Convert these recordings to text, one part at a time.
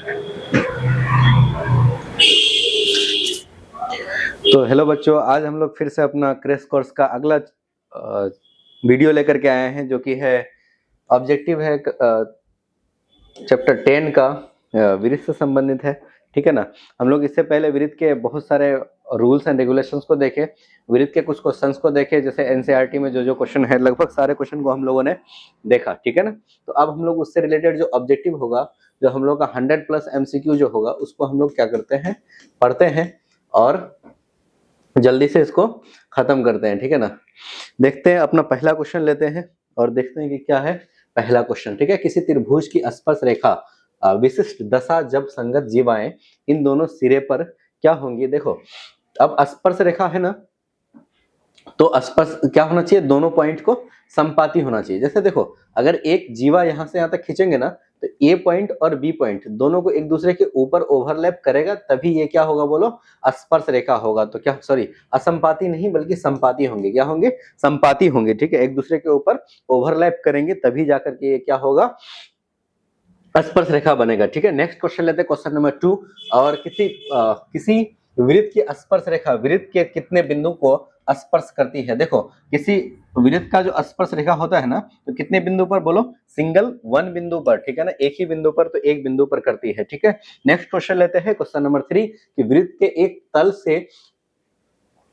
तो हेलो बच्चों, आज हम लोग फिर से अपना क्रैश कोर्स का अगला वीडियो लेकर के आए हैं, जो कि है ऑब्जेक्टिव है चैप्टर 10 का, विरित से संबंधित है। ठीक है ना। हम लोग इससे पहले विरित के बहुत सारे रूल्स एंड रेगुलेशंस को देखे, विरित के कुछ क्वेश्चंस को देखे, जैसे एनसीईआरटी में जो जो क्वेश्चन है लगभग सारे क्वेश्चन को हम लोगों ने देखा। ठीक है ना। तो अब हम लोग उससे रिलेटेड जो ऑब्जेक्टिव होगा, जो हम लोग का 100+ MCQ जो होगा, उसको हम लोग क्या करते हैं, पढ़ते हैं और जल्दी से इसको खत्म करते हैं। ठीक है ना। देखते हैं, अपना पहला क्वेश्चन लेते हैं और देखते हैं कि क्या है पहला क्वेश्चन। ठीक है। किसी त्रिभुज की स्पर्श रेखा विशिष्ट दशा जब संगत जीवाएं इन दोनों सिरे पर क्या होंगी। देखो, अब स्पर्श रेखा है ना, तो स्पर्श क्या होना चाहिए, दोनों पॉइंट को संपाती होना चाहिए। जैसे देखो, अगर एक जीवा यहां से यहां तक खींचेंगे ना, तो ए पॉइंट और बी पॉइंट दोनों को एक दूसरे के ऊपर ओवरलैप करेगा, तभी ये क्या होगा, बोलो, स्पर्श रेखा होगा। तो क्या, सॉरी, असंपाती नहीं बल्कि संपाती होंगे। क्या होंगे, संपाती होंगे। ठीक है। एक दूसरे के ऊपर ओवरलैप करेंगे तभी जाकर के ये क्या होगा, स्पर्श रेखा बनेगा। ठीक है। नेक्स्ट क्वेश्चन लेते हैं, क्वेश्चन नंबर 2। और किसी वृत्त की स्पर्श रेखा वृत्त के कितने बिंदु को स्पर्श करती है। देखो, किसी वृत्त का जो स्पर्श रेखा होता है ना, तो कितने बिंदु पर, बोलो, सिंगल वन बिंदु पर। ठीक है ना, एक ही बिंदु पर, तो एक बिंदु पर करती है। ठीक है। नेक्स्ट क्वेश्चन लेते हैं, क्वेश्चन नंबर 3, कि वृत्त के एक तल से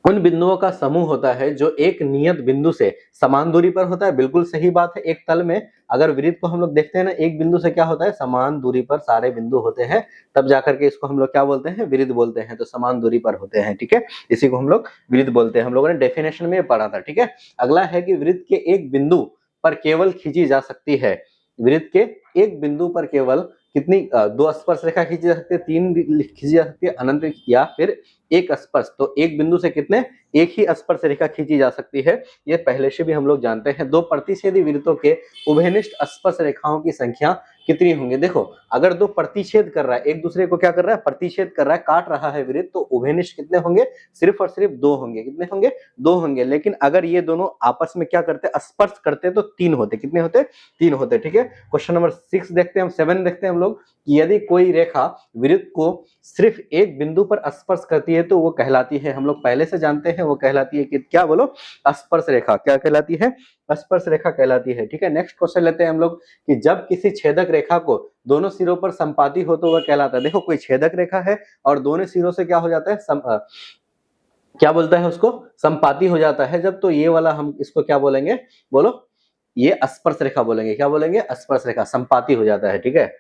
उन बिंदुओं का समूह होता है जो एक नियत बिंदु से समान दूरी पर होता है। बिल्कुल सही बात है। एक तल में अगर वृत्त को हम लोग देखते हैं ना, एक बिंदु से क्या होता है, समान दूरी पर सारे बिंदु होते हैं, तब जाकर के इसको हम लोग क्या बोलते हैं, वृत्त बोलते हैं। तो समान दूरी पर होते हैं। ठीक है। इसी को हम लोग वृत्त बोलते हैं। हम लोगों ने डेफिनेशन में पढ़ा था। ठीक है। अगला है कि वृत्त के एक बिंदु पर केवल खींची जा सकती है, वृत्त के एक बिंदु पर केवल कितनी, दो स्पर्श रेखा खींची जा सकती है, तीन खींची जा सकती है, अनंत, या फिर एक स्पर्श। तो एक बिंदु से कितने, एक ही स्पर्श रेखा खींची जा सकती है। ये पहले से भी हम लोग जानते हैं। दो प्रतिच्छेदी वृत्तों के उभयनिष्ठ स्पर्श रेखाओं की संख्या कितनी होंगी। देखो, अगर दो प्रतिच्छेद कर रहा है, एक दूसरे को क्या कर रहा है, प्रतिच्छेद कर रहा है, काट रहा है वृत्त, तो उभयनिष्ठ कितने होंगे, सिर्फ और सिर्फ दो होंगे। कितने होंगे, दो होंगे। लेकिन अगर ये दोनों आपस में क्या करते, स्पर्श करते, तो तीन होते। कितने होते, तीन होते। ठीक है। क्वेश्चन नंबर 6 देखते हैं, हम 7 देखते हैं हम लोग, कि यदि कोई रेखा वृत्त को सिर्फ एक बिंदु पर स्पर्श करती है तो वो कहलाती है, हम लोग पहले से जानते हैं, वो कहलाती है कि क्या, बोलो, स्पर्श रेखा। क्या कहलाती है, स्पर्श रेखा कहलाती है। ठीक है। नेक्स्ट क्वेश्चन लेते हैं हम लोग, कि जब किसी छेदक रेखा को दोनों सिरों पर संपाती हो तो वह कहलाता है। देखो, कोई छेदक रेखा है और दोनों सिरों से क्या हो जाता है, क्या बोलता है उसको, संपाती हो जाता है जब, तो ये वाला हम इसको क्या बोलेंगे, बोलो, ये स्पर्श रेखा बोलेंगे। क्या बोलेंगे, स्पर्श रेखा। संपाती हो जाता है। ठीक है।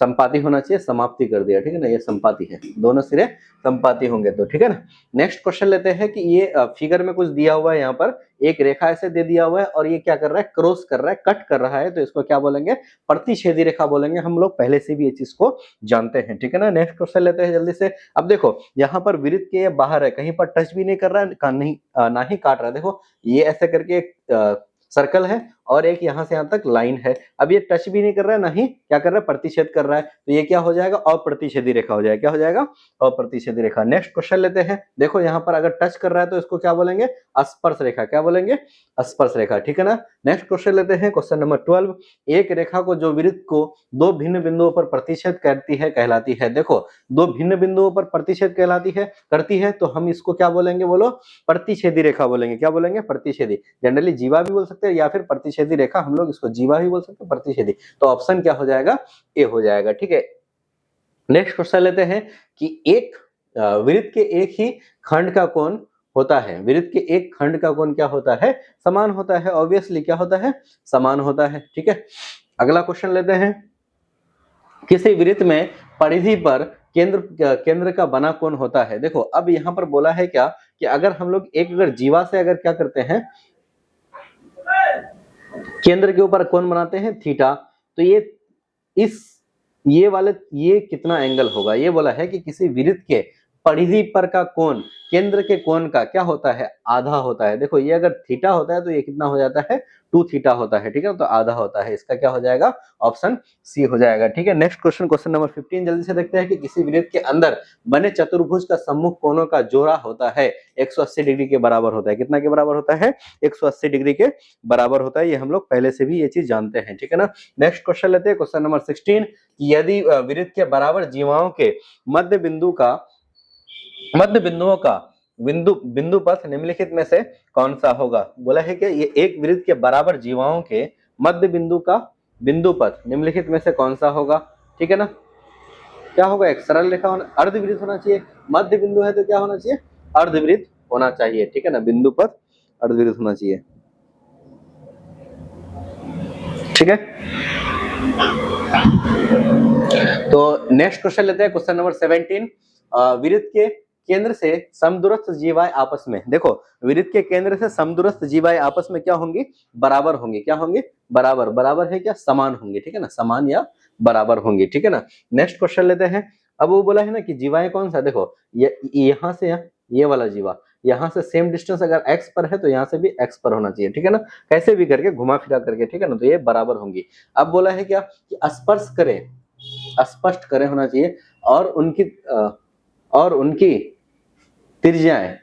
संपाती होना चाहिए, समाप्ति कर दिया। ठीक है ना, ये संपाती है, दोनों सिरे संपाती होंगे तो। ठीक है ना। नेक्स्ट क्वेश्चन लेते हैं, कि ये फिगर में कुछ दिया हुआ है, यहाँ पर एक रेखा ऐसे दे दिया हुआ है और ये क्या कर रहा है, क्रॉस कर रहा है, कट कर रहा है, तो इसको क्या बोलेंगे, प्रतिच्छेदी रेखा बोलेंगे। हम लोग पहले से भी ये चीज को जानते हैं। ठीक है ना। नेक्स्ट क्वेश्चन लेते हैं जल्दी से। अब देखो, यहाँ पर वृत्त के बाहर है, कहीं पर टच भी नहीं कर रहा है, नहीं ना ही काट रहा है। देखो, ये ऐसे करके एक सर्कल है और एक यहां से यहां तक लाइन है। अब ये टच भी नहीं कर रहा है, ना ही क्या कर रहा है, प्रतिच्छेद कर रहा है, तो ये क्या हो जाएगा, अप्रतिच्छेदी रेखा हो जाएगा। क्या हो जाएगा, अप्रतिच्छेदी रेखा। नेक्स्ट क्वेश्चन लेते हैं। देखो, यहाँ पर अगर टच कर रहा है तो इसको क्या बोलेंगे, स्पर्श रेखा। क्या बोलेंगे, स्पर्श रेखा। ठीक है ना। नेक्स्ट क्वेश्चन लेते हैं, क्वेश्चन नंबर 12। एक रेखा को जो वृत्त को दो भिन्न बिंदुओं पर प्रतिच्छेद करती है कहलाती है। देखो, दो भिन्न बिंदुओं पर प्रतिच्छेद कहलाती है, करती है, तो हम इसको क्या बोलेंगे, बोलो, प्रतिच्छेदी रेखा बोलेंगे। क्या बोलेंगे, प्रतिच्छेदी। जनरली जीवा भी बोल सकते हैं या फिर प्रतिच्छेदी रेखा, हम लोग इसको जीवा भी बोल सकते हैं, प्रतिच्छेदी। तो ऑप्शन क्या हो जाएगा, ए हो जाएगा। ठीक है। नेक्स्ट क्वेश्चन लेते हैं, कि एक वृत्त के एक ही खंड का कोण होता है, वृत्त के एक खंड का कोण क्या होता है, समान होता है। ऑब्वियसली क्या होता है, समान होता है। ठीक है। अगला क्वेश्चन लेते हैं, किसी वृत्त में परिधि पर केंद्र का बना कोण होता है। देखो, अब यहाँ पर बोला है क्या, कि अगर हम लोग अगर जीवा से अगर क्या करते हैं, केंद्र के ऊपर कोण बनाते हैं थीटा, तो ये कितना एंगल होगा। ये बोला है कि किसी वृत्त के परिधि पर का कोण केंद्र के कोण का क्या होता है, आधा होता है। देखो ये अगर थीटा होता है तो ये कितना हो जाता है, 2 थीटा होता है, ठीक है, तो आधा होता है। इसका क्या हो जाएगा, ऑप्शन सी हो जाएगा, ठीक है। नेक्स्ट क्वेश्चन, क्वेश्चन नंबर 15 जल्दी से देखते हैं कि किसी वृत्त के अंदर बने चतुर्भुज का सम्मुख कोणों का जोड़ा होता है 180 डिग्री के बराबर होता है। कितना के बराबर होता है, 180 डिग्री के बराबर होता है। ये हम लोग पहले से भी ये चीज जानते हैं, ठीक है ना। नेक्स्ट क्वेश्चन लेते हैं, क्वेश्चन नंबर 16, यदि वृत्त के बराबर जीवाओं के मध्य बिंदुओं का बिंदु पथ निम्नलिखित में से कौन सा होगा। बोला है कि ये एक वृत्त के बराबर जीवाओं के मध्य बिंदु का बिंदु पथ निम्नलिखित में से कौन सा होगा, ठीक है ना। क्या होगा, एक सरल रेखा अर्धवृत्त होना चाहिए। मध्य बिंदु है तो क्या होना चाहिए, अर्धवृत्त होना चाहिए, ठीक है ना। बिंदु पथ अर्धवृत्त होना चाहिए, ठीक है। तो नेक्स्ट क्वेश्चन लेते हैं, क्वेश्चन नंबर 17, वृत्त के केंद्र से समदूरस्थ जीवाएं आपस में, देखो वृत्त के केंद्र से समदूरस्थ जीवाएं आपस में क्या होंगी, बराबर होंगी। क्या होंगी, बराबर। बराबर है क्या, समान होंगी, ठीक है ना, समान या बराबर होंगी, ठीक है ना। नेक्स्ट क्वेश्चन लेते हैं। अब वो बोला है ना कि जीवाएं कौन सा, देखो यहाँ से ये वाला जीवा यहाँ से सेम डिस्टेंस अगर x पर है तो यहाँ से भी x पर होना चाहिए, ठीक है ना। कैसे भी करके घुमा फिरा करके, ठीक है ना, तो ये बराबर होंगी। अब बोला है क्या कि स्पर्श करें, स्पष्ट करें होना चाहिए, और उनकी त्रिज्याएं,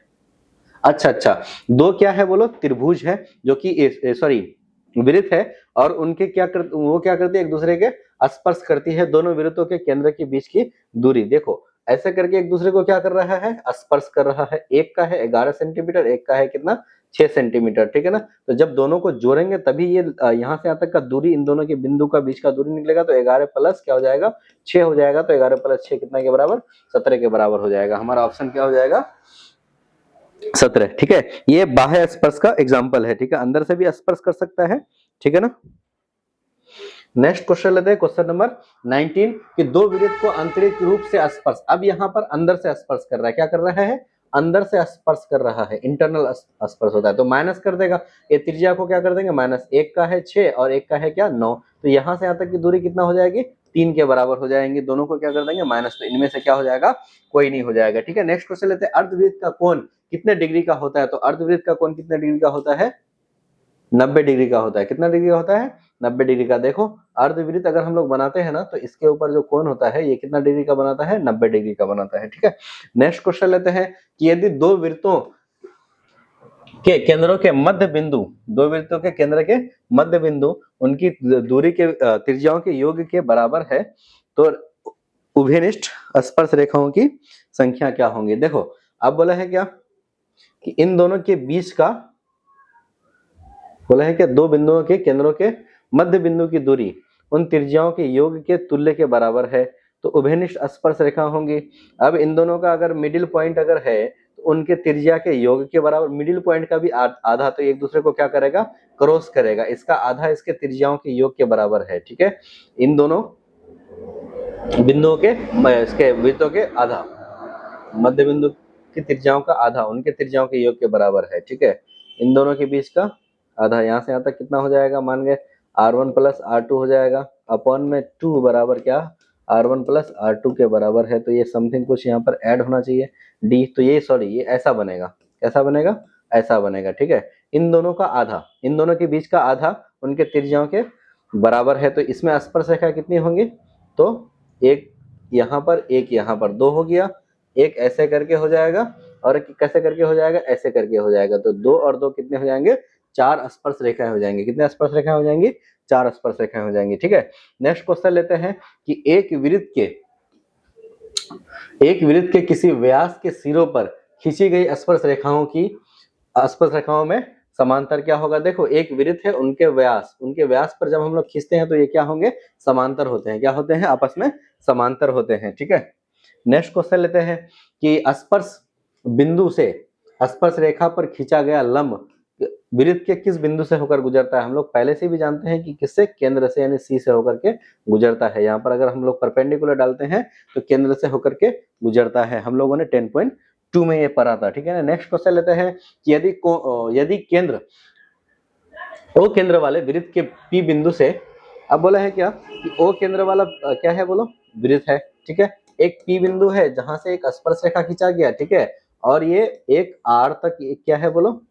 अच्छा दो क्या है बोलो, त्रिभुज है जो कि सॉरी वृत्त है, और उनके वो क्या करती है, एक दूसरे के स्पर्श करती है। दोनों वृत्तों के केंद्र के बीच की दूरी, देखो ऐसे करके एक दूसरे को क्या कर रहा है, स्पर्श कर रहा है। एक का है 11 सेंटीमीटर, एक का है कितना, 6 सेंटीमीटर, ठीक है ना। तो जब दोनों को जोड़ेंगे तभी ये यहाँ से यहाँ तक का दूरी, इन दोनों के बिंदु का बीच का दूरी निकलेगा, तो 11 प्लस क्या हो जाएगा, 6 हो जाएगा। तो 11 प्लस 6 कितना के बराबर, 17 के बराबर हो जाएगा। हमारा ऑप्शन क्या हो जाएगा, 17, ठीक है। ये बाह्य स्पर्श का एग्जाम्पल है, ठीक है, अंदर से भी स्पर्श कर सकता है, ठीक है ना। नेक्स्ट क्वेश्चन लेते हैं, क्वेश्चन नंबर 19, कि दो वृत्त को आंतरिक रूप से स्पर्श, अब यहाँ पर अंदर से स्पर्श कर रहा है, क्या कर रहा है, अंदर से स्पर्श कर रहा है, इंटरनल स्पर्श होता है, तो माइनस कर देगा। ये त्रिज्या को क्या कर देंगे, माइनस, एक का है 6 और एक का है क्या, 9, तो यहाँ से यहाँ तक की दूरी कितना हो जाएगी, 3 के बराबर हो जाएंगे। दोनों को क्या कर देंगे, माइनस, तो इनमें से क्या हो जाएगा, कोई नहीं हो जाएगा, ठीक है। नेक्स्ट क्वेश्चन लेते हैं, अर्धवृत्त का कोण कितने डिग्री का होता है, तो अर्धवृत्त का कोण कितने डिग्री का होता है, 90 डिग्री का होता है। कितना डिग्री का होता है, 90 डिग्री का। देखो अर्धवृत्त अगर हम लोग बनाते हैं ना, तो इसके ऊपर जो कोण होता है ये कितना डिग्री का बनाता है, 90 डिग्री का बनाता है, ठीक है। नेक्स्ट क्वेश्चन लेते हैं कि यदि दो वृत्तों के केंद्रों के मध्य बिंदु, दो वृत्तों के केंद्र के मध्य बिंदु उनकी दूरी के त्रिज्याओं के योग के बराबर है, तो उभयनिष्ठ स्पर्श रेखाओं की संख्या क्या होंगी। देखो अब बोला है क्या कि इन दोनों के बीच का, बोला है कि दो बिंदुओं के केंद्रों के मध्य बिंदु की दूरी उन त्रिज्याओं के योग के तुल्य के बराबर है, तो उभयनिष्ठ स्पर्श रेखा होंगी। अब इन दोनों का अगर मिडिल पॉइंट अगर है तो उनके त्रिज्या के योग के बराबर, मिडिल पॉइंट का भी आधा, तो एक दूसरे को क्या करेगा, क्रॉस करेगा, इसका आधा इसके त्रिज्याओं के योग के बराबर है, ठीक है। इन दोनों बिंदुओं के इसके वृत्तों के आधा, मध्य बिंदु की त्रिज्याओं का आधा उनके त्रिज्याओं के योग के बराबर है, ठीक है। इन दोनों के बीच का आधा, यहाँ से यहाँ तक कितना हो जाएगा, मान गए R1 प्लस R2 हो जाएगा, अपॉन में 2 बराबर क्या, R1 प्लस R2 के बराबर है। तो ये समथिंग कुछ यहाँ पर ऐड होना चाहिए D, तो ये सॉरी ये ऐसा बनेगा, कैसा बनेगा, ऐसा बनेगा, ठीक है। इन दोनों का आधा, इन दोनों के बीच का आधा उनके त्रिज्याओं के बराबर है, तो इसमें स्पर्श रेखा कितनी होंगी, तो एक यहाँ पर, एक यहाँ पर, 2 हो गया, एक ऐसे करके हो जाएगा और कैसे करके हो जाएगा, ऐसे करके हो जाएगा, तो 2 और 2 कितने हो जाएंगे, 4 स्पर्श रेखाएं हो जाएंगी। कितने स्पर्श रेखाएं हो जाएंगी, 4 स्पर्श रेखाएं हो जाएंगी, ठीक है। नेक्स्ट क्वेश्चन लेते हैं कि एक वृत्त के किसी व्यास के सिरों पर खींची गई स्पर्श रेखाओं में समांतर क्या होगा। देखो एक वृत्त है, उनके व्यास पर जब हम लोग खींचते हैं तो ये क्या होंगे, समांतर होते हैं, क्या होते हैं, आपस में समांतर होते हैं, ठीक है। नेक्स्ट क्वेश्चन लेते हैं कि स्पर्श बिंदु से स्पर्श रेखा पर खींचा गया लंब वृत्त के किस बिंदु से होकर गुजरता है। हम लोग पहले से भी जानते हैं कि किससे, केंद्र से, यानी सी से होकर के गुजरता है। यहाँ पर अगर हम लोग परपेंडिकुलर डालते हैं तो केंद्र से होकर के गुजरता है, हम लोगों ने 10.2 में ये पढ़ा था, ठीक है ना। नेक्स्ट क्वेश्चन लेते हैं कि यदि केंद्र ओ केंद्र वाले वृत्त के पी बिंदु से, अब बोला है क्या कि ओ केंद्र वाला क्या है बोलो, वृत्त है, ठीक है। एक P बिंदु है जहां से एक स्पर्श रेखा खींचा गया, ठीक है, और ये एक R तक क्या है बोलो,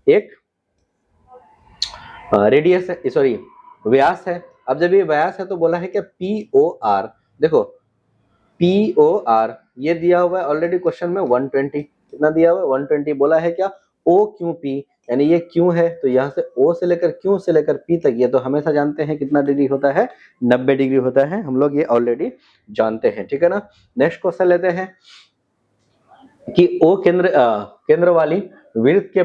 एक रेडियस है, सॉरी व्यास है। अब जब ये व्यास है तो बोला है क्या POR, देखो POR ये दिया हुआ है ऑलरेडी क्वेश्चन में 120, कितना दिया हुआ है 120, बोला है क्या OQP, यानी ये क्यों है तो यहाँ से O से लेकर Q से लेकर P तक ये तो हमेशा जानते हैं कितना डिग्री होता है, 90 डिग्री होता है, हम लोग ये ऑलरेडी जानते हैं, ठीक है ना। नेक्स्ट क्वेश्चन लेते हैं कि O केंद्र वाली वृत्त के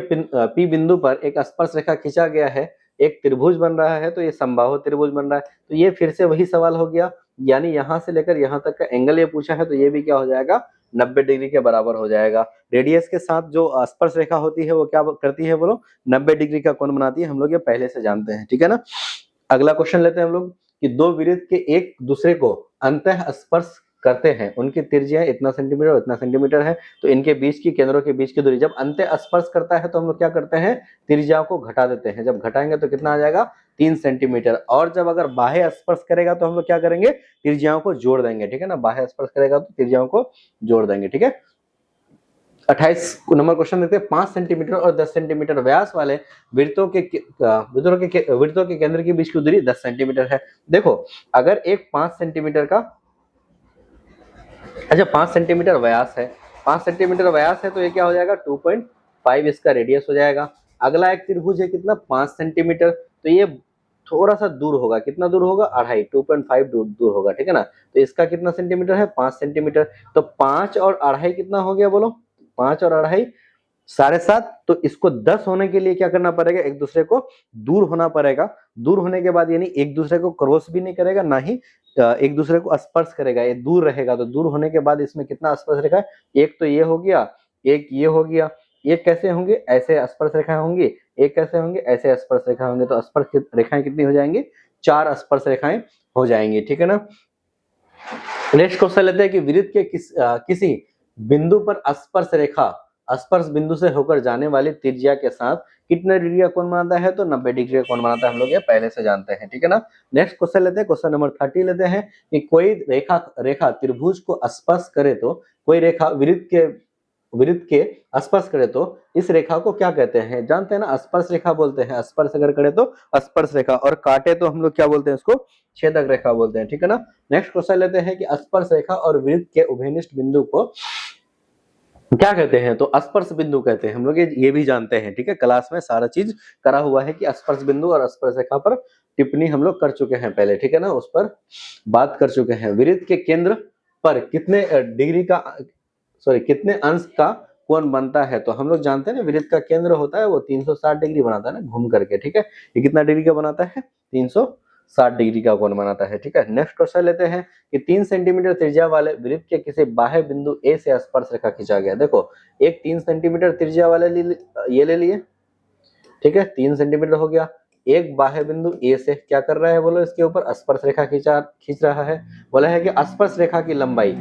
P बिंदु पर एक स्पर्श रेखा खींचा गया है, एक त्रिभुज बन रहा है, तो ये समबाहु त्रिभुज बन रहा है, तो ये फिर से वही सवाल हो गया, यानी यहां से लेकर यहां तक का एंगल ये पूछा है, तो ये भी क्या हो जाएगा 90 डिग्री के बराबर हो जाएगा। रेडियस के साथ जो स्पर्श रेखा होती है वो क्या करती है बोलो, 90 डिग्री का कोण बनाती है, हम लोग ये पहले से जानते हैं, ठीक है ना। अगला क्वेश्चन लेते हैं हम लोग कि दो वृत्त के एक दूसरे को अंतः स्पर्श करते हैं, उनकी त्रिज्या इतना सेंटीमीटर और इतना सेंटीमीटर है, तो इनके बीच की केंद्रों के बीच की दूरी, जब अंतः स्पर्श करता है तो हम लोग क्या करते हैं त्रिज्या को घटा देते हैं, जब घटाएंगे तो कितना आ जाएगा 3 सेंटीमीटर, और जब अगर बाह्य स्पर्श करेगा तो हम लोग क्या करेंगे त्रिज्याओं को जोड़ देंगे, ठीक है ना, बाह्य स्पर्श करेगा तो त्रिज्याओं को जोड़ देंगे, ठीक है। 28 नंबर क्वेश्चन देखते हैं, 5 सेंटीमीटर और 10 सेंटीमीटर व्यास वाले वृत्तों के केंद्र के बीच की दूरी 10 सेंटीमीटर है। देखो अगर एक 5 सेंटीमीटर का, अच्छा 5 सेंटीमीटर व्यास है, 5 सेंटीमीटर व्यास है तो ये क्या हो जाएगा 2.5 इसका रेडियस हो जाएगा। अगला एक त्रिभुज है कितना 5 सेंटीमीटर, तो ये थोड़ा सा दूर होगा, कितना दूर होगा 2.5 दूर होगा, ठीक है ना, तो इसका कितना सेंटीमीटर है 5 सेंटीमीटर, तो 5 और 2.5 कितना हो गया बोलो, 5 और 2.5 7.5, तो इसको 10 होने के लिए क्या करना पड़ेगा एक दूसरे को दूर होना पड़ेगा, दूर होने के बाद यानी एक दूसरे को क्रॉस भी नहीं करेगा ना ही एक दूसरे को स्पर्श करेगा, ये दूर रहेगा, तो दूर होने के बाद इसमें कितना स्पर्श रेखा है, एक तो ये हो गया, एक ये हो गया, एक कैसे होंगे ऐसे स्पर्श रेखाएं होंगी, एक कैसे होंगे ऐसे स्पर्श रेखा होंगे, तो स्पर्श रेखाएं कितनी हो जाएंगी 4 स्पर्श रेखाएं हो जाएंगी, ठीक है ना। नेक्स्ट क्वेश्चन लेते हैं कि वृत्त के किसी बिंदु पर स्पर्श बिंदु से होकर जाने वाली त्रिज्या के साथ कितने डिग्री का कोण बनाता है, तो 90 डिग्री का कोण बनाता है, हम लोग ये पहले से जानते हैं, ठीक है ना। नेक्स्ट क्वेश्चन लेते हैं, क्वेश्चन नंबर 30 लेते हैं कि कोई रेखा त्रिभुज को स्पर्श करे तो, कोई रेखा वृत्त के स्पर्श करे तो इस रेखा को क्या कहते हैं, जानते हैं ना स्पर्श रेखा बोलते हैं, स्पर्श अगर करे तो स्पर्श रेखा, और काटे तो हम लोग क्या बोलते हैं इसको छेदक रेखा बोलते हैं, ठीक है ना। नेक्स्ट क्वेश्चन लेते हैं कि स्पर्श रेखा और वृत्त के उभयनिष्ठ बिंदु को क्या कहते हैं, तो स्पर्श बिंदु कहते हैं, हम लोग ये भी जानते हैं, ठीक है, क्लास में सारा चीज करा हुआ है कि स्पर्श बिंदु और स्पर्श रेखा पर टिप्पणी हम लोग कर चुके हैं पहले, ठीक है ना, उस पर बात कर चुके हैं। वृत्त के केंद्र पर कितने डिग्री का कितने अंश का कोण बनता है, तो हम लोग जानते हैं ना वृत्त का केंद्र होता है वो 360 डिग्री बनाता है ना घूम करके, ठीक है, ये कितना डिग्री का बनाता है 360 डिग्री का कोण बनाता है, ठीक है। नेक्स्ट क्वेश्चन लेते हैं कि 3 सेंटीमीटर त्रिज्या वाले वृत्त के किसी बाह्य बिंदु ए से स्पर्श रेखा खींचा गया, देखो एक 3 सेंटीमीटर त्रिज्या वाले ये ले लिए, ठीक है, 3 सेंटीमीटर हो गया, एक बाह्य बिंदु ए से क्या कर रहा है बोलो इसके ऊपर स्पर्श रेखा खींच रहा है, बोला है कि स्पर्श रेखा की लंबाई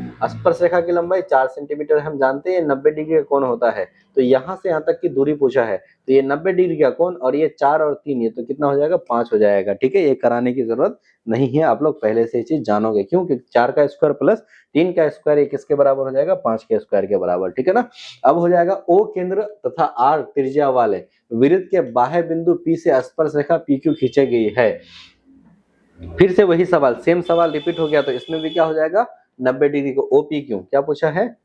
4 सेंटीमीटर हम जानते हैं 90 डिग्री का कोण होता है, तो यहाँ से यहाँ तक की दूरी पूछा है, तो ये 90 डिग्री का कोण और ये 4 और 3 ये तो कितना हो जाएगा 5 हो जाएगा, ठीक है, ये कराने की जरूरत नहीं है, आप लोग पहले से ये चीज जानोगे, क्योंकि 4 का स्क्वायर प्लस 3 का स्क्वायर ये किसके बराबर हो जाएगा 5 के स्क्वायर के बराबर, ठीक है ना। अब हो जाएगा O केंद्र तथा R त्रिज्या वाले वृत्त के बाह्य बिंदु P से स्पर्श रेखा PQ खींची गई है, फिर से वही सवाल, सेम सवाल रिपीट हो गया, तो इसमें भी क्या हो जाएगा 90 डिग्री को OPQ क्या पूछा है,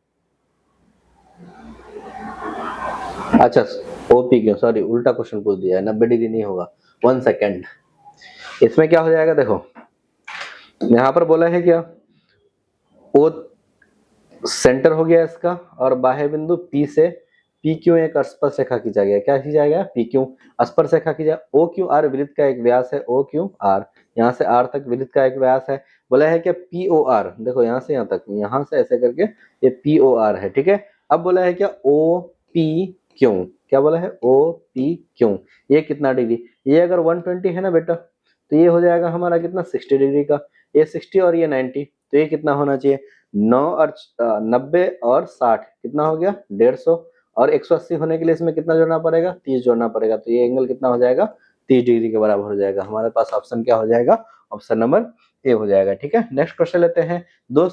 अच्छा OPQ सॉरी उल्टा क्वेश्चन पूछ दिया है, 90 डिग्री नहीं होगा, 1 सेकेंड, इसमें क्या हो जाएगा देखो यहाँ पर बोला है क्या O सेंटर हो गया इसका और बाह्य बिंदु P से PQ एक स्पर्श रेखा खींचा गया, क्या खींचा गया PQ स्पर्श रेखा खींचा, OQR वृत्त का एक व्यास है, OQR यहाँ से R तक वृत्त का एक व्यास है, बोला है क्या POR, देखो यहाँ से यहाँ तक, यहाँ से ऐसे करके ये POR है, ठीक है। अब बोला है क्या OPQ, क्या बोला है OPQ, ये कितना डिग्री, ये अगर 120 है ना बेटा तो ये हो जाएगा हमारा कितना 60 डिग्री का, ये 60 और ये 90, तो ये कितना होना चाहिए 9 और 90 और 60 कितना हो गया 150, और 180 होने के लिए इसमें कितना जोड़ना पड़ेगा 30 जोड़ना पड़ेगा, तो ये एंगल कितना हो जाएगा 30 डिग्री के बराबर हो जाएगा, हमारे पास ऑप्शन क्या हो जाएगा ऑप्शन नंबर ए हो जाएगा, ठीक है। नेक्स्ट क्वेश्चन लेते हैं, दो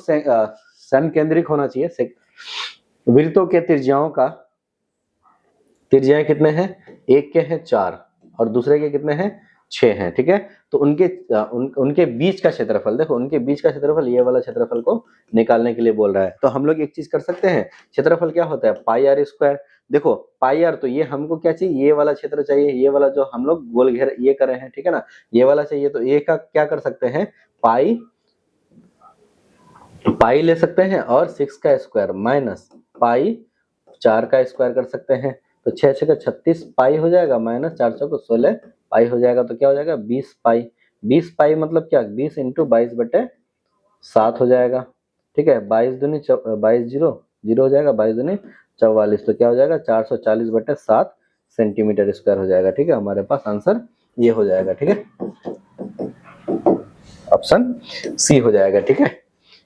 संकेंद्रिक होना चाहिए। वृत्तों के त्रिज्याओं का, त्रिज्याएं कितने हैं, एक के हैं 4 और दूसरे के कितने हैं 6 हैं, ठीक है। तो उनके बीच का क्षेत्रफल, देखो उनके बीच का क्षेत्रफल, ये वाला क्षेत्रफल को निकालने के लिए बोल रहा है। तो हम लोग एक चीज कर सकते हैं, क्षेत्रफल क्या होता है, पाई आर स्क्वायर। देखो पाई आर, तो ये हमको क्या चाहिए, ये वाला क्षेत्र चाहिए, ये वाला जो हम लोग गोल घेर ये कर रहे हैं, ठीक है ना, ये वाला चाहिए। तो ये का क्या कर सकते हैं, पाई ले सकते हैं और 6 का स्क्वायर माइनस पाई 4 का स्क्वायर कर सकते हैं। तो 6 6 का 36 पाई हो जाएगा, माइनस 4 6 को 16 पाई हो जाएगा। तो क्या हो जाएगा 20 पाई। 20 पाई मतलब क्या, 20 इंटू 22/7 हो जाएगा, ठीक है। 22 दूनी 22 जीरो हो जाएगा, 22 दूनी 44। तो क्या हो जाएगा 440/7 सेंटीमीटर स्क्वायर हो जाएगा, ठीक है। हमारे पास आंसर ये हो जाएगा, ठीक है, ऑप्शन सी हो जाएगा, ठीक है।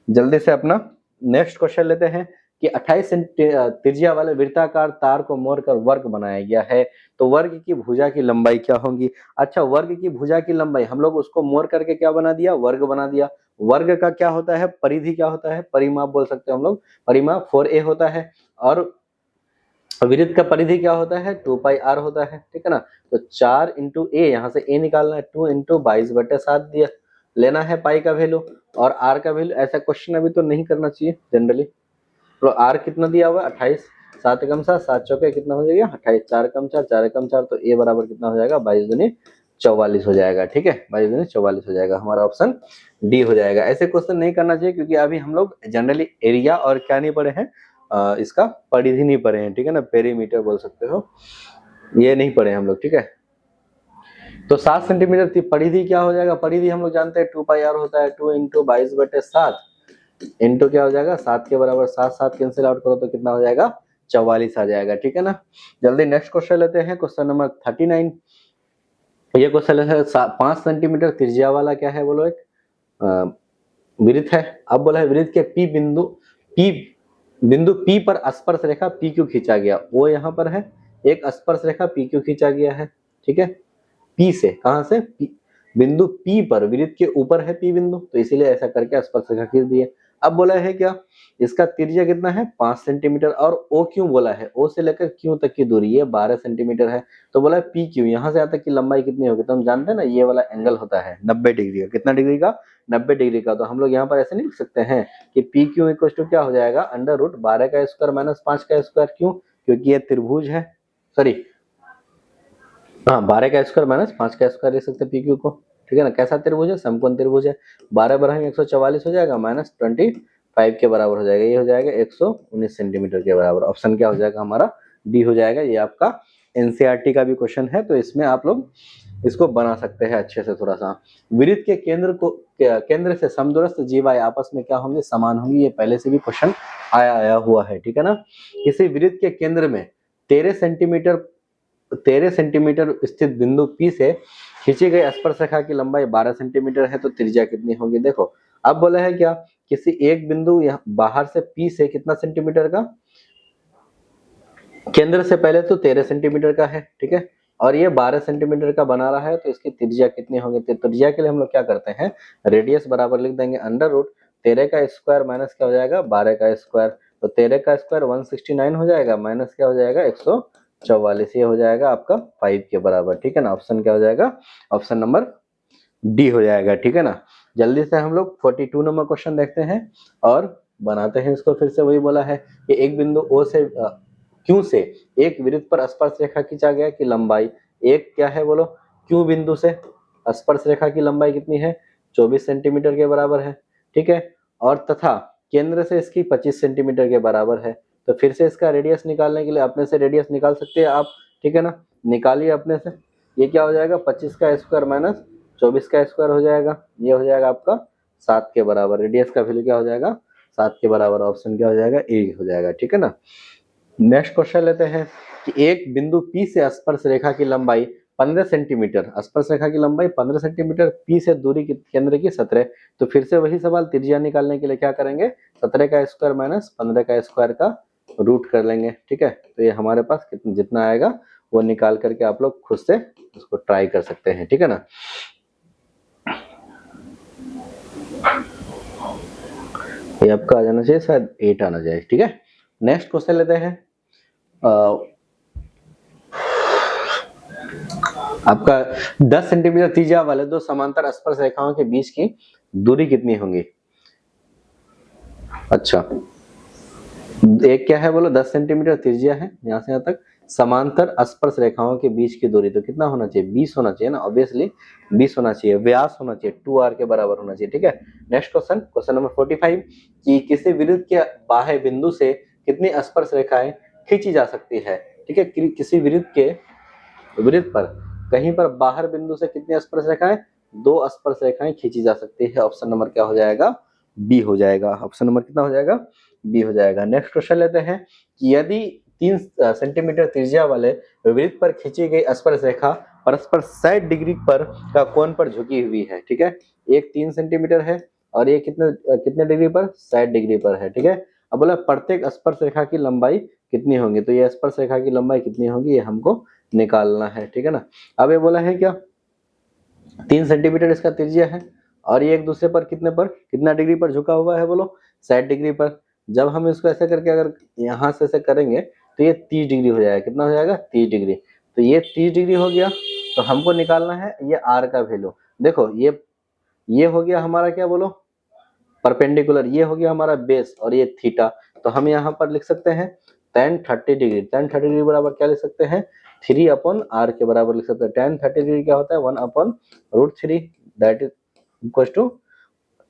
जल्दी से अपना नेक्स्ट क्वेश्चन लेते हैं कि 28 त्रिज्या वाले वृत्ताकार तार को मोड़कर वर्ग बनाया गया है, तो वर्ग की भुजा की लंबाई क्या होगी। अच्छा, वर्ग की भुजा की लंबाई हम लोग उसको मोड़ करके क्या बना दिया, वर्ग बना दिया। वर्ग का क्या होता है, परिधि क्या होता है, परिमाप बोल सकते हैं हम लोग, परिमाप 4a होता है। और वृत्त का परिधि क्या होता है, 2πr होता है, ठीक है ना। तो 4 इंटू ए, यहाँ से a निकालना है, 2 इंटू 22/7 दिया, लेना है पाई का वैल्यू और आर का वैल्यू। ऐसा क्वेश्चन अभी तो नहीं करना चाहिए जनरली। तो आर कितना दिया हुआ है 28, 7 एकम 7, 7 चौके कितना हो जाएगा 28, 4 एकम 4, 4 एकम 4, तो ए बराबर कितना हो जाएगा 22 दूनी 44 हो जाएगा, ठीक है, 22 दूनी 44 हो जाएगा। हमारा ऑप्शन डी हो जाएगा। ऐसे क्वेश्चन नहीं करना चाहिए क्योंकि अभी हम लोग जनरली एरिया और क्या नहीं पढ़े हैं, इसका परिधि नहीं पढ़े हैं, ठीक है ना, पेरीमीटर बोल सकते हो, ये नहीं पढ़े हम लोग, ठीक है। तो 7 सेंटीमीटर परिधि क्या हो जाएगा, परिधि हम लोग जानते हैं 2πr होता है, 2 इंटू 22/7 इंटू क्या हो जाएगा 7 के बराबर, 7 7 कैंसिल आउट करो तो कितना हो जाएगा 44 आ जाएगा, ठीक है ना। जल्दी नेक्स्ट क्वेश्चन लेते हैं, क्वेश्चन नंबर 39। ये क्वेश्चन है 5 सेंटीमीटर त्रिज्या वाला क्या है बोलो, एक वृत्त है। अब बोला है वृत्त के बिंदु P पर स्पर्श रेखा PQ खींचा गया। वो यहाँ पर है, एक स्पर्श रेखा PQ खींचा गया है, ठीक है। P से, कहां से, बिंदु P पर, वृत्त के ऊपर है P बिंदु, तो इसीलिए ऐसा करके स्पर्श रेखा खींच दिए। अब बोला है क्या, इसका त्रिज्या कितना है 5 सेंटीमीटर और O क्यों बोला है, O से लेकर Q तक की दूरी ये 12 सेंटीमीटर है। तो बोला है PQ, यहाँ से यहाँ तक की लंबाई कितनी होगी, तो हम जानते हैं ना ये वाला एंगल होता है 90 डिग्री का। कितना डिग्री का, 90 डिग्री का। तो हम लोग यहाँ पर ऐसे नहीं लिख सकते हैं कि PQ इक्वल टू क्या हो जाएगा √12 का स्क्वायर माइनस 5 का स्क्वायर। क्यों, क्योंकि ये त्रिभुज है, सॉरी हाँ 12 का स्क्वायर माइनस 5 का स्क्वायर लिख सकते हैं PQ को, ठीक है ना। कैसा त्रिभुज है, समकोण त्रिभुज है। 12 बढ़ाएंगे 144 हो जाएगा, माइनस 25 के बराबर हो जाएगा, ये हो जाएगा 119 सेंटीमीटर के बराबर। ऑप्शन क्या हो जाएगा हमारा, डी हो जाएगा। ये आपका एनसीईआरटी का भी क्वेश्चन है, तो इसमें आप लोग इसको बना सकते हैं अच्छे से। थोड़ा सा वृत्त के केंद्र से समदूरस्थ जीवाएं आपस में क्या होंगे, समान होंगी। ये पहले से भी क्वेश्चन आया हुआ है, ठीक है ना। किसी वृत्त के केंद्र में 13 सेंटीमीटर स्थित बिंदु P से खींची गई स्पर्श रेखा की लंबाई 12 सेंटीमीटर है, तो त्रिज्या कितनी होगी। देखो अब बोला है क्या, किसी एक बिंदु यहाँ बाहर से P से कितना सेंटीमीटर का, केंद्र से पहले तो 13 सेंटीमीटर का है, ठीक है, और ये 12 सेंटीमीटर का बना रहा है, तो इसकी त्रिज्या कितनी होगी। तो त्रिज्या के लिए हम लोग क्या करते हैं, रेडियस बराबर लिख देंगे √13 का स्क्वायर माइनस क्या हो जाएगा 12 का स्क्वायर। तो 13 का स्क्वायर 169 हो जाएगा, माइनस क्या हो जाएगा 144, ये हो जाएगा आपका 5 के बराबर, ठीक है ना। ऑप्शन क्या हो जाएगा, ऑप्शन नंबर डी हो जाएगा, ठीक है ना। जल्दी से हम लोग 42 नंबर क्वेश्चन देखते हैं और बनाते हैं इसको। फिर से वही बोला है कि एक बिंदु O से Q से एक वृत्त पर स्पर्श रेखा खींचा गया की लंबाई एक क्या है बोलो, Q बिंदु से स्पर्श रेखा की लंबाई कितनी है 24 सेंटीमीटर के बराबर है, ठीक है। और तथा केंद्र से इसकी 25 सेंटीमीटर के बराबर है। तो फिर से इसका रेडियस निकालने के लिए अपने से रेडियस निकाल सकते हैं आप, ठीक है ना, निकालिए अपने से। ये क्या हो जाएगा 25 का स्क्वायर माइनस 24 का स्क्वायर हो जाएगा, ये हो जाएगा आपका 7 के बराबर। रेडियस का वैल्यू क्या हो जाएगा 7 के बराबर। ऑप्शन क्या हो जाएगा, ए हो जाएगा, ठीक है ना। नेक्स्ट क्वेश्चन लेते हैं कि एक बिंदु P से स्पर्श रेखा की लंबाई 15 सेंटीमीटर, स्पर्श रेखा की लंबाई 15 सेंटीमीटर, P से दूरी की केंद्र की 17। तो फिर से वही सवाल, त्रिज्या निकालने के लिए क्या करेंगे 17 का स्क्वायर माइनस 15 का स्क्वायर का रूट कर लेंगे, ठीक है। तो ये हमारे पास जितना आएगा वो निकाल करके आप लोग खुद से उसको ट्राई कर सकते हैं, ठीक है ना। ये आपका आ जाना चाहिए, शायद 8 आना चाहिए। ठीक है, नेक्स्ट क्वेश्चन लेते हैं। आपका 10 सेंटीमीटर त्रिज्या वाले दो समांतर स्पर्श रेखाओं के बीच की दूरी कितनी होगी? अच्छा, एक क्या है बोलो, 10 सेंटीमीटर त्रिज्या है यहाँ से यहाँ तक, समांतर स्पर्श रेखाओं के बीच की दूरी तो कितना होना चाहिए? 20 होना चाहिए ना, ऑब्वियसली 20 होना चाहिए। व्यास होना चाहिए 2r के बराबर होना चाहिए। ठीक है, नेक्स्ट क्वेश्चन, क्वेश्चन नंबर 45 कि किसी वृत्त के बाह्य बिंदु से कितनी स्पर्श रेखाएं खींची जा सकती है? ठीक है, किसी वृत्त पर कहीं पर बाहर बिंदु से कितनी स्पर्श रेखाएं? 2 स्पर्श रेखाएं खींची जा सकती है। ऑप्शन नंबर क्या हो जाएगा? बी हो जाएगा। ऑप्शन नंबर कितना हो जाएगा? बी हो जाएगा। नेक्स्ट क्वेश्चन लेते हैं कि यदि 3 सेंटीमीटर त्रिज्या वाले वृत्त पर खींची गई स्पर्श रेखा परस्पर 60 डिग्री पर का कोण पर झुकी हुई है। ठीक है, एक 3 सेंटीमीटर है और ये कितने कितने डिग्री पर? 60 डिग्री पर है। ठीक है, अब बोला प्रत्येक स्पर्श रेखा की लंबाई कितनी होगी? तो ये स्पर्श रेखा की लंबाई कितनी होगी ये हमको निकालना है। ठीक है ना, अब ये बोला है क्या, 3 सेंटीमीटर इसका त्रिज्या है और ये एक दूसरे पर कितना डिग्री पर झुका हुआ है बोलो? 60 डिग्री पर। जब हम इसको ऐसे करके अगर यहाँ से ऐसे करेंगे तो ये 30 डिग्री हो जाएगा। कितना हो जाएगा? 30 डिग्री। तो ये 30 डिग्री हो गया। तो हमको निकालना है ये r का वैल्यू। देखो ये हो गया हमारा क्या बोलो? परपेंडिकुलर। ये हो गया हमारा बेस और ये थीटा। तो हम यहाँ पर लिख सकते हैं tan 30 डिग्री। tan 30 डिग्री बराबर क्या लिख सकते हैं? 3/r के बराबर लिख सकते हैं। tan 30 डिग्री क्या होता है? 1/√3, that is equal to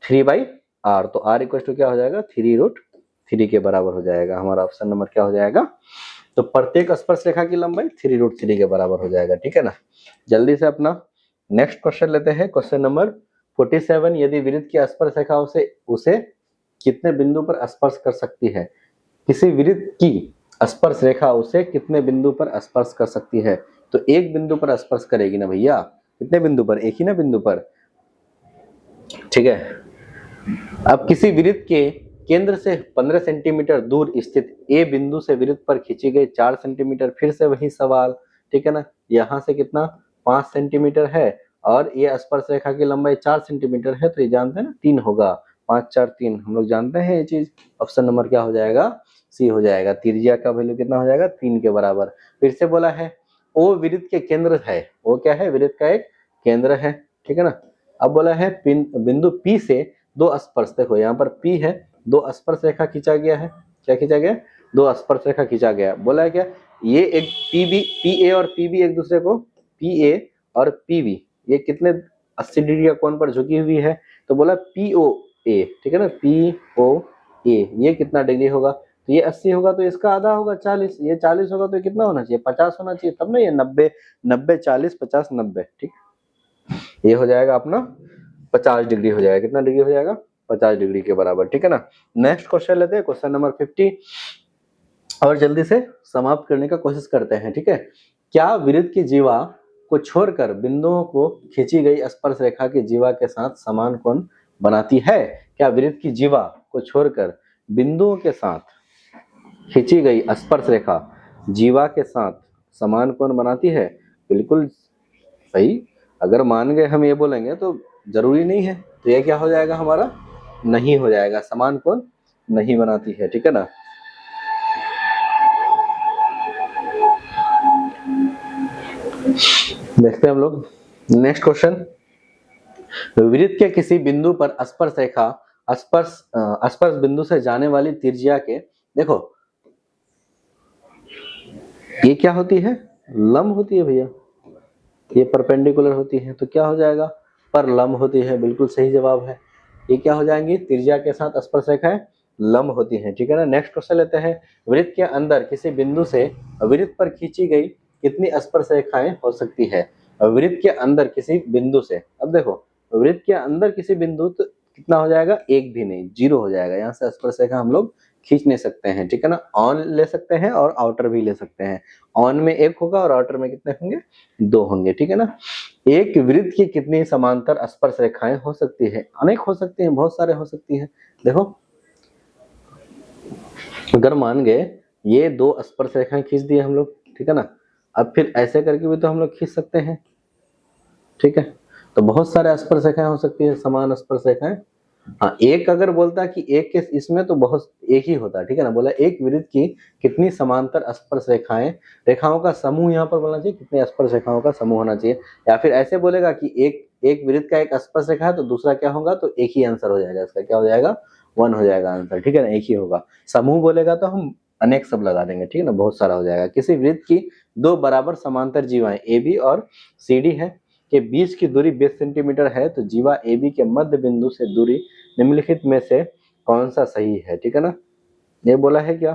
3/r। तो r इक्वल टू क्या हो जाएगा? 3√3 के बराबर हो जाएगा। हमारा ऑप्शन नंबर क्या हो जाएगा? तो प्रत्येक स्पर्श रेखा की लंबाई 3√3 के बराबर हो जाएगा। ठीक है ना, जल्दी से अपना नेक्स्ट क्वेश्चन लेते हैं। क्वेश्चन नंबर 47 यदि वृत्त की स्पर्श रेखा उसे कितने बिंदु पर स्पर्श कर सकती है? किसी वृत्त की स्पर्श रेखा उसे कितने बिंदु पर स्पर्श कर सकती है? तो एक बिंदु पर स्पर्श करेगी ना भैया। कितने बिंदु पर? एक ही ना बिंदु पर। ठीक है, अब किसी वृत्त के केंद्र से 15 सेंटीमीटर दूर स्थित ए बिंदु से वृत्त पर खींची गई 4 सेंटीमीटर, फिर से वही सवाल। ठीक है ना, यहाँ से कितना? 5 सेंटीमीटर है और ये स्पर्श रेखा की लंबाई 4 सेंटीमीटर है, तो ये जानते हैं ना 3 होगा। 5 4 3 हम लोग जानते हैं ये चीज। ऑप्शन नंबर क्या हो जाएगा? सी हो जाएगा। त्रिज्या का वैल्यू कितना हो जाएगा? 3 के बराबर। फिर से बोला है ओ वृत्त के केंद्र है। वो क्या है? वृत्त का एक केंद्र है। ठीक है ना, अब बोला है बिंदु P से 2 स्पर्श, देखो यहाँ पर P है, 2 स्पर्श रेखा खींचा गया है। क्या खींचा गया? 2 स्पर्श रेखा खींचा गया। बोला है क्या, ये एक PA और PB एक दूसरे को, PA और PB ये कितने 80 डिग्री का कोण पर झुकी हुई है। तो बोला POA। ठीक है ना, POA ये कितना डिग्री होगा? तो ये 80 होगा तो इसका आधा होगा 40। ये 40 होगा तो कितना होना चाहिए? 50 होना चाहिए, तब ना ये 90 40 50 90। ठीक, ये हो जाएगा अपना 50 डिग्री हो जाएगा। कितना डिग्री हो जाएगा? 50 डिग्री के बराबर। ठीक है ना, नेक्स्ट क्वेश्चन लेते हैं, क्वेश्चन नंबर 50 और जल्दी से समाप्त करने का कोशिश करते हैं। ठीक है, क्या वृत्त की जीवा को छोड़कर बिंदुओं को खींची गई स्पर्श रेखा की जीवा के साथ समान कोण बनाती है? क्या वृत्त की जीवा को छोड़कर बिंदुओं के साथ खींची गई स्पर्श रेखा जीवा के साथ समान कोण बनाती है? बिल्कुल सही। अगर मान गए हम ये बोलेंगे तो जरूरी नहीं है, तो ये क्या हो जाएगा हमारा? नहीं हो जाएगा, समान कोण नहीं बनाती है। ठीक है ना, देखते हैं हम लोग नेक्स्ट क्वेश्चन। वृत्त के किसी बिंदु पर स्पर्श रेखा स्पर्श बिंदु से जाने वाली त्रिज्या के, देखो ये क्या होती है? लंब होती है भैया। ये परपेंडिकुलर होती है तो क्या हो जाएगा? पर लंब होती है। बिल्कुल सही जवाब है। ये क्या हो जाएंगी? त्रिज्या के साथ स्पर्श रेखाएं लंब होती हैं। ठीक है ना, नेक्स्ट क्वेश्चन लेते हैं। वृत्त के अंदर किसी बिंदु से वृत्त पर खींची गई कितनी स्पर्श रेखाएं हो सकती है? वृत्त के अंदर किसी बिंदु से, अब देखो वृत्त के अंदर किसी बिंदु तो कितना हो जाएगा? एक भी नहीं, 0 हो जाएगा। यहाँ से स्पर्श रेखा हम लोग खींच नहीं सकते हैं। ठीक है ना, ऑन ले सकते हैं और आउटर भी ले सकते हैं। ऑन में 1 होगा और आउटर में कितने होंगे? 2 होंगे। ठीक है ना, एक वृत्त की कितनी समांतर स्पर्श रेखाएं हो सकती है? अनेक हो सकती हैं, बहुत सारे हो सकती हैं। देखो अगर मान गए ये 2 स्पर्श रेखाएं खींच दिए हम लोग, ठीक है ना, अब फिर ऐसे करके भी तो हम लोग खींच सकते हैं। ठीक है, तो बहुत सारे स्पर्श रेखाएं हो सकती है, समान स्पर्श रेखाएं। हाँ, एक अगर बोलता कि एक के इसमें तो बहुत एक ही होता है, ठीक है ना। बोला एक वृत्त की कितनी समांतर स्पर्श रेखाएं, रेखाओं का समूह यहाँ पर बोलना चाहिए, कितने स्पर्श रेखाओं का समूह होना चाहिए। या फिर ऐसे बोलेगा कि एक वृत्त का एक स्पर्श रेखा है तो दूसरा क्या होगा, तो एक ही आंसर हो जाएगा इसका, क्या हो जाएगा, 1 हो जाएगा आंसर, ठीक है ना, एक ही होगा। समूह बोलेगा तो हम अनेक सब लगा देंगे, ठीक है ना, बहुत सारा हो जाएगा। किसी वृत्त की दो बराबर समांतर जीवाएं ए बी और सी डी है के बीच की दूरी 20 सेंटीमीटर है, तो जीवा ए बी के मध्य बिंदु से दूरी निम्नलिखित में से कौन सा सही है, ठीक है ना। ये बोला है क्या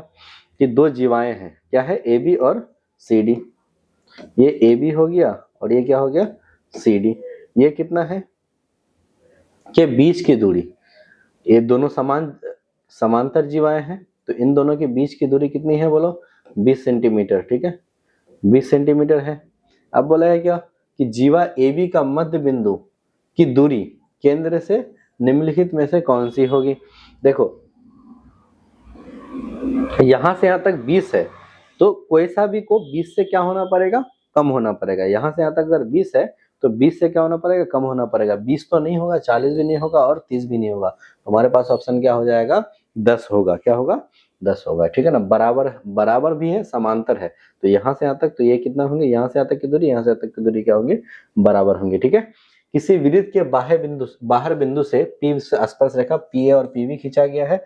कि दो जीवाएं हैं, क्या है, ए बी और सी डी। ये ए बी हो गया और ये क्या हो गया, सी डी। ये कितना है के बीच की दूरी, ये दोनों समांतर जीवाएं हैं, तो इन दोनों के बीच की दूरी कितनी है, बोलो 20 सेंटीमीटर, ठीक है, 20 सेंटीमीटर है। अब बोला है क्या कि जीवा ए बी का मध्य बिंदु की दूरी केंद्र से निम्नलिखित में से कौन सी होगी। देखो यहां से यहां तक 20 है, तो कोई सा भी को 20 से क्या होना पड़ेगा, कम होना पड़ेगा। यहां से यहां तक अगर 20 है तो 20 से क्या होना पड़ेगा, कम होना पड़ेगा। 20 तो नहीं होगा, 40 भी नहीं होगा और 30 भी नहीं होगा। हमारे पास ऑप्शन क्या हो जाएगा, 10 होगा। क्या होगा, 10 होगा, ठीक है ना। बराबर बराबर भी है, समांतर है, तो यहाँ से यहाँ तक तो ये कितना होंगे, यहाँ से यहाँ तक की दूरी, यहाँ से यहाँ तक की दूरी क्या होंगे, बराबर होंगे, ठीक है। किसी वृत्त के बाहर बिंदु से पी स्पर्श रेखा पी ए और पी बी खींचा गया है।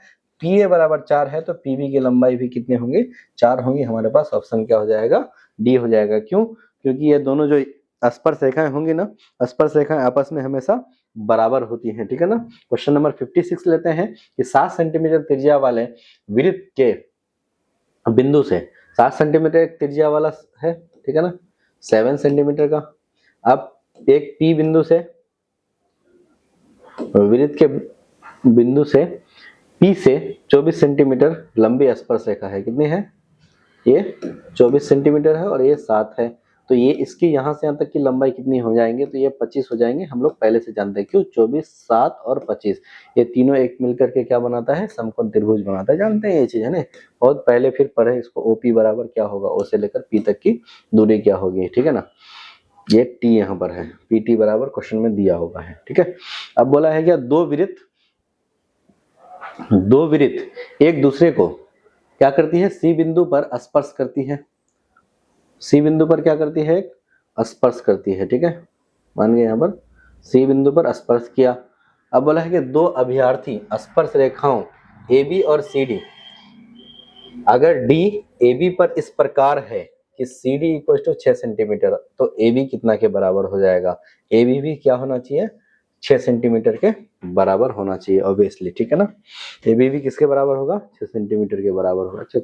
पी ए बराबर 4 है तो पी बी की लंबाई भी कितने होंगे, 4 होंगे। हमारे पास ऑप्शन क्या हो जाएगा, डी हो जाएगा। क्यों, क्योंकि ये दोनों जो स्पर्श रेखाएं होंगी ना, स्पर्श रेखाएं आपस में हमेशा बराबर होती हैं, ठीक है ना। क्वेश्चन नंबर 56 लेते हैं कि 7 सेंटीमीटर त्रिज्या वाले वृत्त के बिंदु से 7 सेंटीमीटर त्रिज्या वाला है, ठीक है ना, 7 सेंटीमीटर का। अब एक पी बिंदु से वृत्त के बिंदु से पी से 24 सेंटीमीटर लंबी स्पर्श रेखा है, कितनी है, ये 24 सेंटीमीटर है और ये 7 है। तो ये इसकी यहाँ से यहाँ तक की लंबाई कितनी हो जाएंगे, तो ये 25 हो जाएंगे। हम लोग पहले से जानते हैं, क्यों, 24, 7 और 25 ये तीनों एक मिलकर के क्या बनाता है, समकोण त्रिभुज बनाता है। जानते हैं ये चीज, है ना, बहुत पहले फिर पढ़े इसको। ओपी बराबर क्या होगा, ओ से लेकर पी तक की दूरी क्या होगी, ठीक है ना। ये टी यहाँ पर है, पी टी बराबर क्वेश्चन में दिया होगा है, ठीक है। अब बोला है क्या, दो वृत्त एक दूसरे को क्या करती है, सी बिंदु पर स्पर्श करती है। सी बिंदु पर क्या करती है, स्पर्श करती है, ठीक है। मान गए, यहाँ पर सी बिंदु पर स्पर्श किया। अब बोला है कि दो अभ्यर्थी स्पर्श रेखाओं ए बी और सी डी, अगर डी ए बी पर इस प्रकार है कि C D equal to 6 centimetre, तो ए बी कितना के बराबर हो जाएगा, ए बी भी क्या होना चाहिए, 6 सेंटीमीटर के बराबर होना चाहिए ऑब्वियसली, ठीक है ना। ए बी भी किसके बराबर होगा, 6 सेंटीमीटर के बराबर होगा। अच्छा,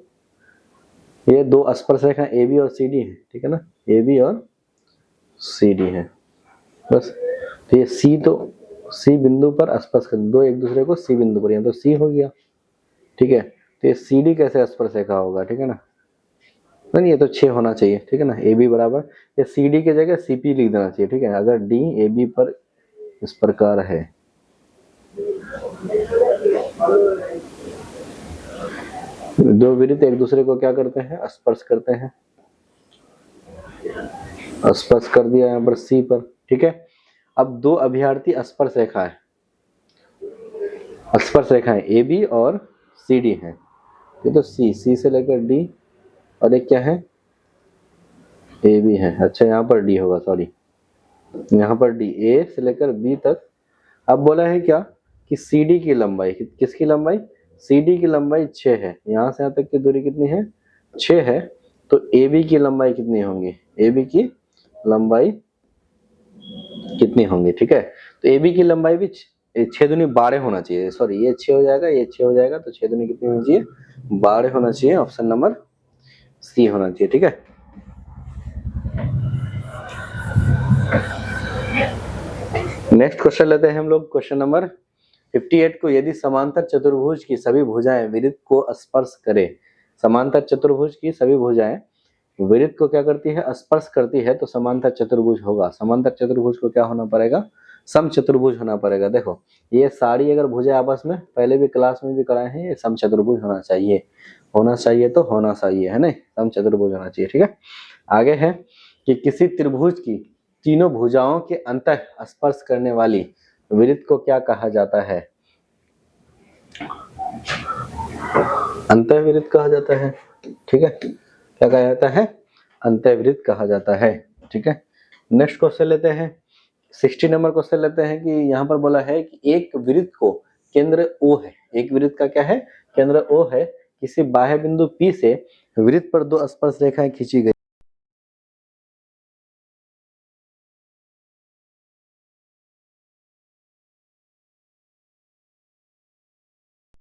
ये दो स्पर्श रेखा ए बी और सी डी है, ठीक है ना, ए बी और सी डी है बस। तो ये सी बिंदु पर स्पर्श कर दो एक दूसरे को, सी बिंदु पर, यहाँ तो सी हो गया, ठीक है। तो ये सी डी कैसे स्पर्श रेखा होगा, ठीक है ना, नहीं ये तो 6 होना चाहिए, ठीक है ना। ए बी बराबर, ये सी डी की जगह सी पी लिख देना चाहिए, ठीक है। अगर डी ए बी पर इस प्रकार है, दो वृत्त एक दूसरे को क्या करते हैं, स्पर्श करते हैं। स्पर्श कर दिया यहाँ पर सी पर, ठीक है। अब दो अभ्यर्थी स्पर्श रेखाएं ए बी और सी डी है। ये तो सी से लेकर डी, और एक क्या है, ए बी है। अच्छा, यहाँ पर डी होगा, सॉरी, यहाँ पर डी, ए से लेकर बी तक। अब बोला है क्या कि सी डी की लंबाई, किसकी लंबाई, सी डी की लंबाई 6 है। यहाँ से यहाँ तक की दूरी कितनी है, 6 है। तो ए बी की लंबाई कितनी होंगी, ए बी की लंबाई कितनी होंगी, ठीक है। तो ए बी की लंबाई भी 6 दूनी 12 होना चाहिए, सॉरी ये 6 हो जाएगा, ये 6 हो जाएगा, तो 6 दूनी कितनी होनी चाहिए, 12 होना चाहिए। ऑप्शन नंबर सी होना चाहिए, ठीक है। नेक्स्ट क्वेश्चन लेते हैं हम लोग, क्वेश्चन नंबर 58 को, यदि समांतर चतुर्भुज की सभी भुजाएं वृत्त को स्पर्श करे, समांतर चतुर्भुज की सभी भुजाएं वृत्त को क्या करती है, स्पर्श करती है, तो समांतर चतुर्भुज होगा। समांतर चतुर्भुज को क्या होना पड़ेगा, समचतुर्भुज होना पड़ेगा। देखो ये सारी अगर भुजाएं आपस में, पहले भी क्लास में भी कराए हैं, ये समचतुर्भुज होना चाहिए, होना चाहिए तो होना चाहिए, है ना, समचतुर्भुज होना चाहिए, ठीक है। आगे है कि किसी त्रिभुज की तीनों भुजाओं के अंतः स्पर्श करने वाली वृत्त को क्या कहा जाता है। अंतःवृत्त कहा जाता है। ठीक है, क्या कहा जाता है? अंतःवृत्त कहा जाता है। ठीक है, नेक्स्ट क्वेश्चन लेते हैं, 60 नंबर क्वेश्चन लेते हैं कि यहाँ पर बोला है कि एक वृत्त को केंद्र O है, एक वृत्त का क्या है? केंद्र O है, किसी बाह्य बिंदु P से वृत्त पर दो स्पर्श रेखाएं खींची गई।